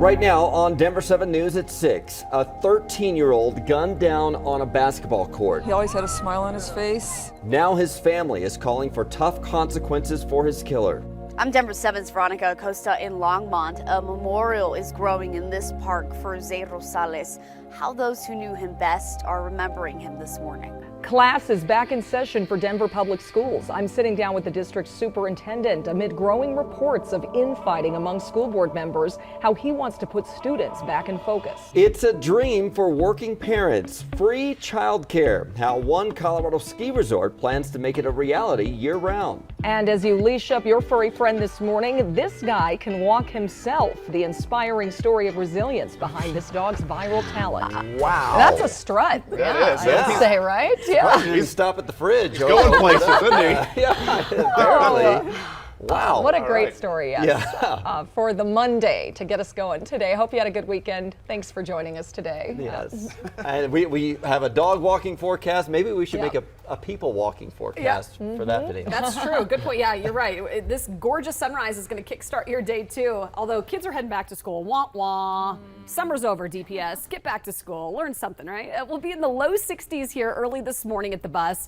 Right now on Denver 7 News at 6, a 13-year-old gunned down on a basketball court. He always had a smile on his face. Now his family is calling for tough consequences for his killer. I'm Denver 7's Veronica Acosta in Longmont. A memorial is growing in this park for Zay Rosales. How those who knew him best are remembering him this morning. Class is back in session for Denver Public Schools. I'm sitting down with the district superintendent amid growing reports of infighting among school board members, how he wants to put students back in focus. It's a dream for working parents. Free childcare. How one Colorado ski resort plans to make it a reality year-round. And as you leash up your furry friend this morning, this guy can walk himself. The inspiring story of resilience behind this dog's viral talent. Wow. That's a strut. That is. I'd say, right? Yeah. You can stop at the fridge. He's going places, isn't he? Yeah, apparently. Wow. What a great right. story, yes. Yeah. For the Monday to get us going today. Hope you had a good weekend. Thanks for joining us today. Yes. And we have a dog walking forecast. Maybe we should Yep. make a people walking forecast for that video. That's true. Good point. Yeah, you're right. This gorgeous sunrise is going to kickstart your day too. Although kids are heading back to school. Wah wah. Summer's over, DPS. Get back to school. Learn something, right? We'll be in the low 60s here early this morning at the bus.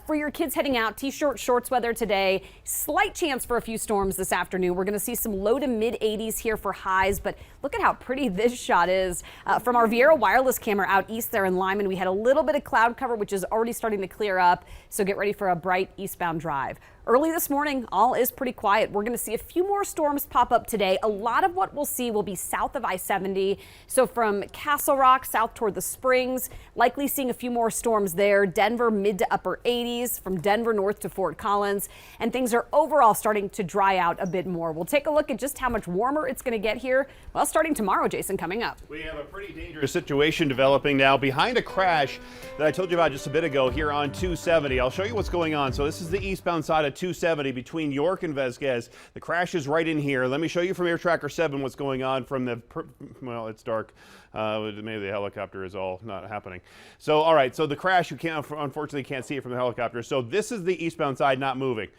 For your kids heading out, t-shirt, shorts weather today. Slight chance for a few storms this afternoon. We're going to see some low to mid 80s here for highs, but look at how pretty this shot is. From our Viera wireless camera out east there in Lyman, we had a little bit of cloud cover, which is already starting to clear up. So get ready for a bright eastbound drive. Early this morning, all is pretty quiet. We're going to see a few more storms pop up today. A lot of what we'll see will be south of I-70. So from Castle Rock south toward the Springs, likely seeing a few more storms there. Denver mid to upper 80s, from Denver north to Fort Collins. And things are overall starting to dry out a bit more. We'll take a look at just how much warmer it's going to get here. Well, starting tomorrow, Jason, coming up. We have a pretty dangerous situation developing now behind a crash that I told you about just a bit ago here on 270. I'll show you what's going on. So this is the eastbound side of 270 between York and Vasquez. The crash is right in here. Let me show you from Air Tracker 7 what's going on from the, well, it's dark. Maybe the helicopter is all not happening. So, all right, so the crash, you can't, unfortunately can't see it from the helicopter. So this is the eastbound side not moving.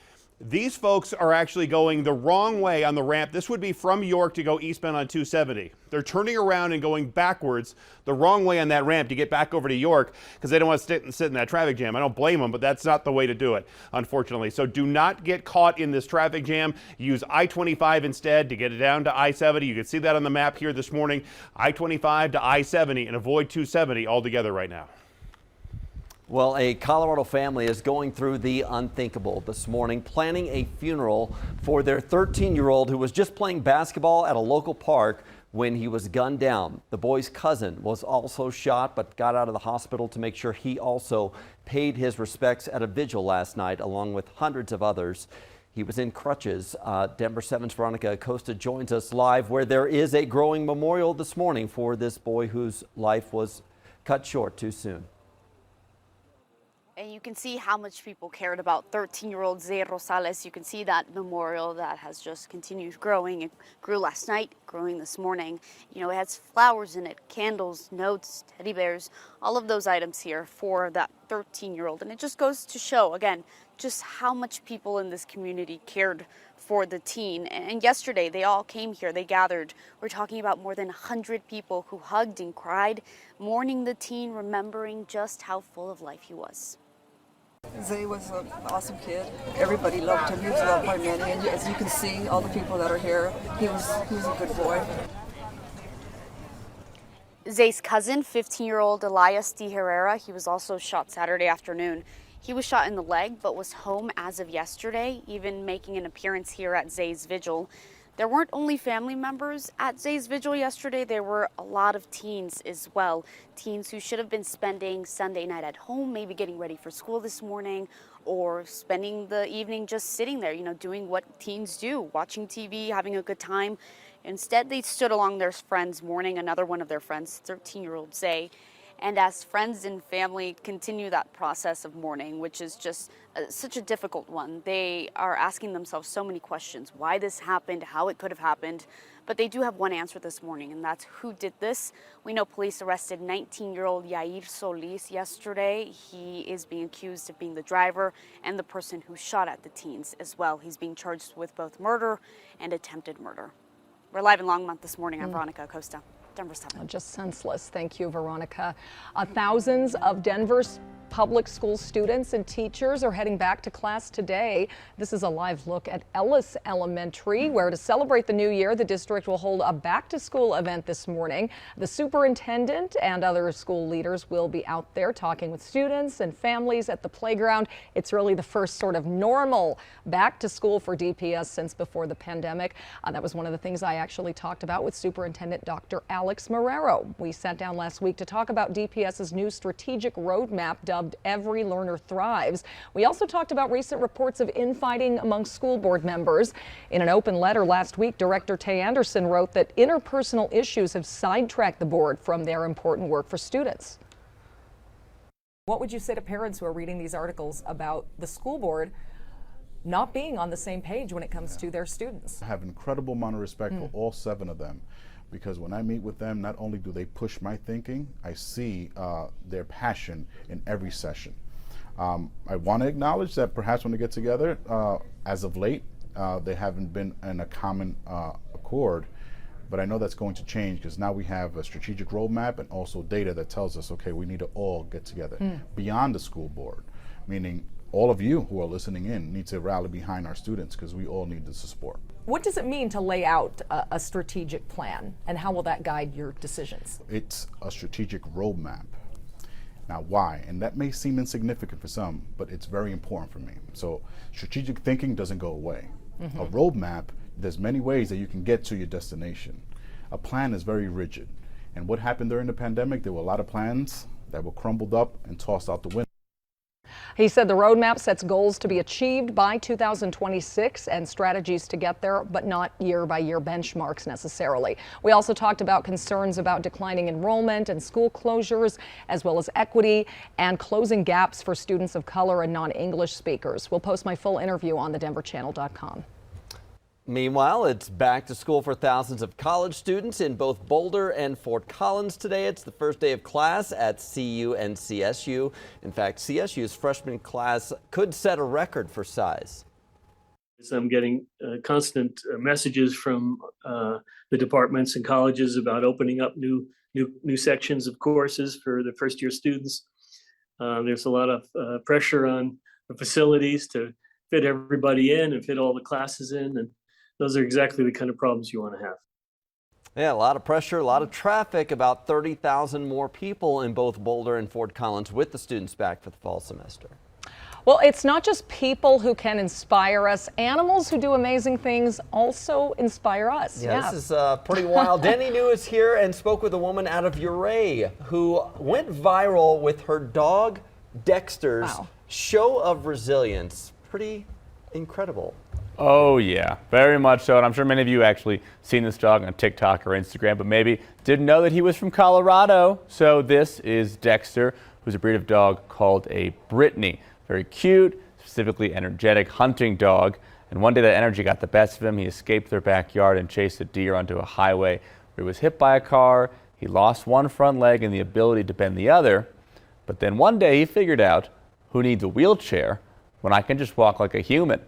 These folks are actually going the wrong way on the ramp. This would be from York to go eastbound on 270. They're turning around and going backwards the wrong way on that ramp to get back over to York because they don't want to sit in that traffic jam. I don't blame them, but that's not the way to do it, unfortunately. So do not get caught in this traffic jam. Use I-25 instead to get it down to I-70. You can see that on the map here this morning. I-25 to I-70 and avoid 270 altogether right now. Well, a Colorado family is going through the unthinkable this morning, planning a funeral for their 13-year-old who was just playing basketball at a local park when he was gunned down. The boy's cousin was also shot but got out of the hospital to make sure he also paid his respects at a vigil last night along with hundreds of others. He was in crutches. Denver 7's Veronica Acosta joins us live where there is a growing memorial this morning for this boy whose life was cut short too soon. And you can see how much people cared about 13-year-old Zay Rosales. You can see that memorial that has just continued growing. It grew last night, growing this morning. You know, it has flowers in it, candles, notes, teddy bears, all of those items here for that 13-year-old. And it just goes to show, again, just how much people in this community cared for the teen. And yesterday, they all came here, they gathered. We're talking about more than 100 people who hugged and cried, mourning the teen, remembering just how full of life he was. Zay was an awesome kid. Everybody loved him. He was loved by many. And as you can see, all the people that are here, he was a good boy. Zay's cousin, 15-year-old Elias D. Herrera, he was also shot Saturday afternoon. He was shot in the leg, but was home as of yesterday, even making an appearance here at Zay's vigil. There weren't only family members at Zay's vigil yesterday, there were a lot of teens as well. Teens who should have been spending Sunday night at home, maybe getting ready for school this morning, or spending the evening just sitting there, you know, doing what teens do, watching TV, having a good time. Instead, they stood along their friends mourning another one of their friends, 13-year-old Zay. And as friends and family continue that process of mourning, which is just such a difficult one, they are asking themselves so many questions. Why this happened, how it could have happened. But they do have one answer this morning, and that's who did this. We know police arrested 19-year-old Yair Solis yesterday. He is being accused of being the driver and the person who shot at the teens as well. He's being charged with both murder and attempted murder. We're live in Longmont this morning. I'm Veronica Acosta, Denver 7. Just senseless. Thank you, Veronica. Thousands of Denver's public school students and teachers are heading back to class today. This is a live look at Ellis Elementary, where to celebrate the new year, the district will hold a back-to-school event this morning. The superintendent and other school leaders will be out there talking with students and families at the playground. It's really the first sort of normal back to school for DPS since before the pandemic. That was one of the things I actually talked about with Superintendent Dr. Alex Marrero. We sat down last week to talk about DPS's new strategic roadmap dubbed Every Learner Thrives. We also talked about recent reports of infighting among school board members. In an open letter last week, Director Tay Anderson wrote that interpersonal issues have sidetracked the board from their important work for students. What would you say to parents who are reading these articles about the school board not being on the same page when it comes to their students? I have an incredible amount of respect for all 7 of them, because when I meet with them, not only do they push my thinking, I see their passion in every session. I want to acknowledge that perhaps when they get together, as of late, they haven't been in a common accord, but I know that's going to change because now we have a strategic roadmap and also data that tells us, okay, we need to all get together beyond the school board, meaning all of you who are listening in need to rally behind our students because we all need the support. What does it mean to lay out a strategic plan, and how will that guide your decisions? It's a strategic roadmap. Now, why? And that may seem insignificant for some, but it's very important for me. So strategic thinking doesn't go away. A roadmap, there's many ways that you can get to your destination. A plan is very rigid. And what happened during the pandemic, there were a lot of plans that were crumbled up and tossed out the window. He said the roadmap sets goals to be achieved by 2026 and strategies to get there, but not year-by-year benchmarks necessarily. We also talked about concerns about declining enrollment and school closures, as well as equity and closing gaps for students of color and non-English speakers. We'll post my full interview on thedenverchannel.com. Meanwhile, it's back to school for thousands of college students in both Boulder and Fort Collins today. It's the first day of class at CU and CSU. In fact, CSU's freshman class could set a record for size. I'm getting constant messages from the departments and colleges about opening up new sections of courses for the first year students. There's a lot of pressure on the facilities to fit everybody in and fit all the classes in, and those are exactly the kind of problems you want to have. Yeah, a lot of pressure, a lot of traffic, about 30,000 more people in both Boulder and Fort Collins with the students back for the fall semester. Well, it's not just people who can inspire us. Animals who do amazing things also inspire us. Yeah, this is pretty wild. Denny New is here and spoke with a woman out of Ouray who went viral with her dog Dexter's show of resilience. Pretty incredible. Oh yeah, very much so. And I'm sure many of you actually seen this dog on TikTok or Instagram, but maybe didn't know that he was from Colorado. So this is Dexter, who's a breed of dog called a Brittany. Very cute, specifically energetic hunting dog. And one day that energy got the best of him. He escaped their backyard and chased a deer onto a highway where he was hit by a car. He lost one front leg and the ability to bend the other. But then one day he figured out, who needs a wheelchair when I can just walk like a human?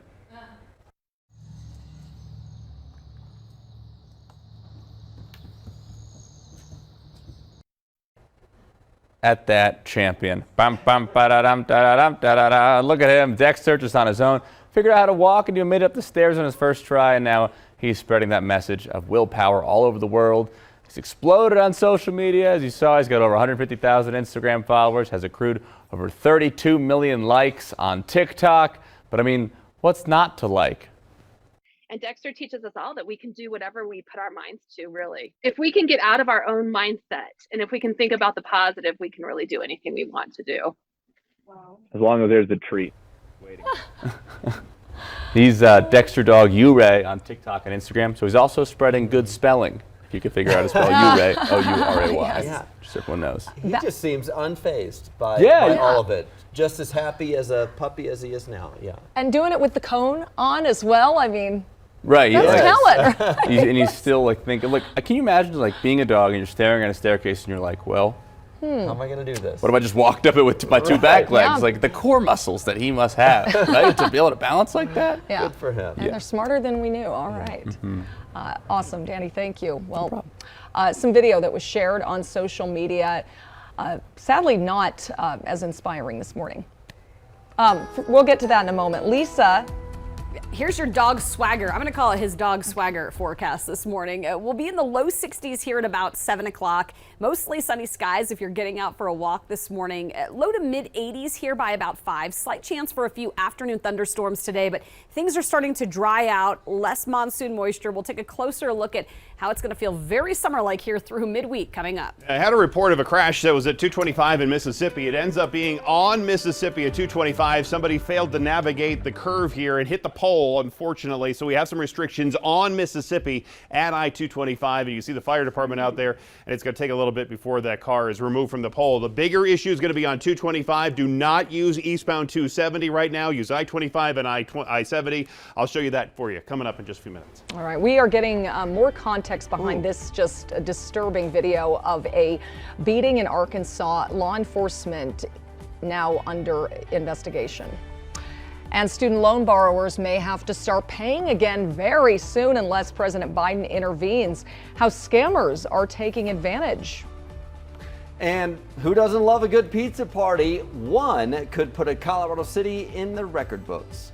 At that champion. Bum, bum, ba-da-dum, da-da-dum, da-da-da. Look at him, Dexter, just on his own. Figured out how to walk and he made it up the stairs on his first try, and now he's spreading that message of willpower all over the world. He's exploded on social media. As you saw, he's got over 150,000 Instagram followers, has accrued over 32 million likes on TikTok. But I mean, what's not to like? And Dexter teaches us all that we can do whatever we put our minds to, really. If we can get out of our own mindset and if we can think about the positive, we can really do anything we want to do. Wow. As long as there's a treat waiting. He's Dexter Dog Ouray on TikTok and Instagram. So he's also spreading good spelling. If you could figure out how to spell Ouray, O-U-R-A-Y, Yes. just so everyone knows. He just seems unfazed by all of it. Just as happy as a puppy as he is now. Yeah. And doing it with the cone on as well. I mean, right, that's talent. Right? And he's still like thinking, like, can you imagine like being a dog and you're staring at a staircase and you're like, well, How am I going to do this? What if I just walked up it with my two back legs? Yeah. Like the core muscles that he must have, right? To be able to balance like that? Yeah. Good for him. And they're smarter than we knew. All right. Awesome, Danny. Thank you. Well, some video that was shared on social media, sadly not as inspiring this morning. We'll get to that in a moment. Lisa. Here's your dog swagger. I'm going to call it his dog swagger forecast this morning. We'll be in the low 60s here at about 7 o'clock. Mostly sunny skies if you're getting out for a walk this morning. Low to mid 80s here by about 5. Slight chance for a few afternoon thunderstorms today, but things are starting to dry out. Less monsoon moisture. We'll take a closer look at how it's going to feel very summer-like here through midweek coming up. I had a report of a crash that was at 225 in Mississippi. It ends up being on Mississippi at 225. Somebody failed to navigate the curve here and hit the pole, unfortunately. So we have some restrictions on Mississippi at I-225. And you see the fire department out there, and it's going to take a little bit before that car is removed from the pole. The bigger issue is going to be on 225. Do not use eastbound 270 right now. Use I-25 and I-70. I'll show you that for you coming up in just a few minutes. All right, we are getting more context behind this just a disturbing video of a beating in Arkansas. Law enforcement now under investigation. And student loan borrowers may have to start paying again very soon unless President Biden intervenes. How scammers are taking advantage. And who doesn't love a good pizza party? One could put a Colorado City in the record books.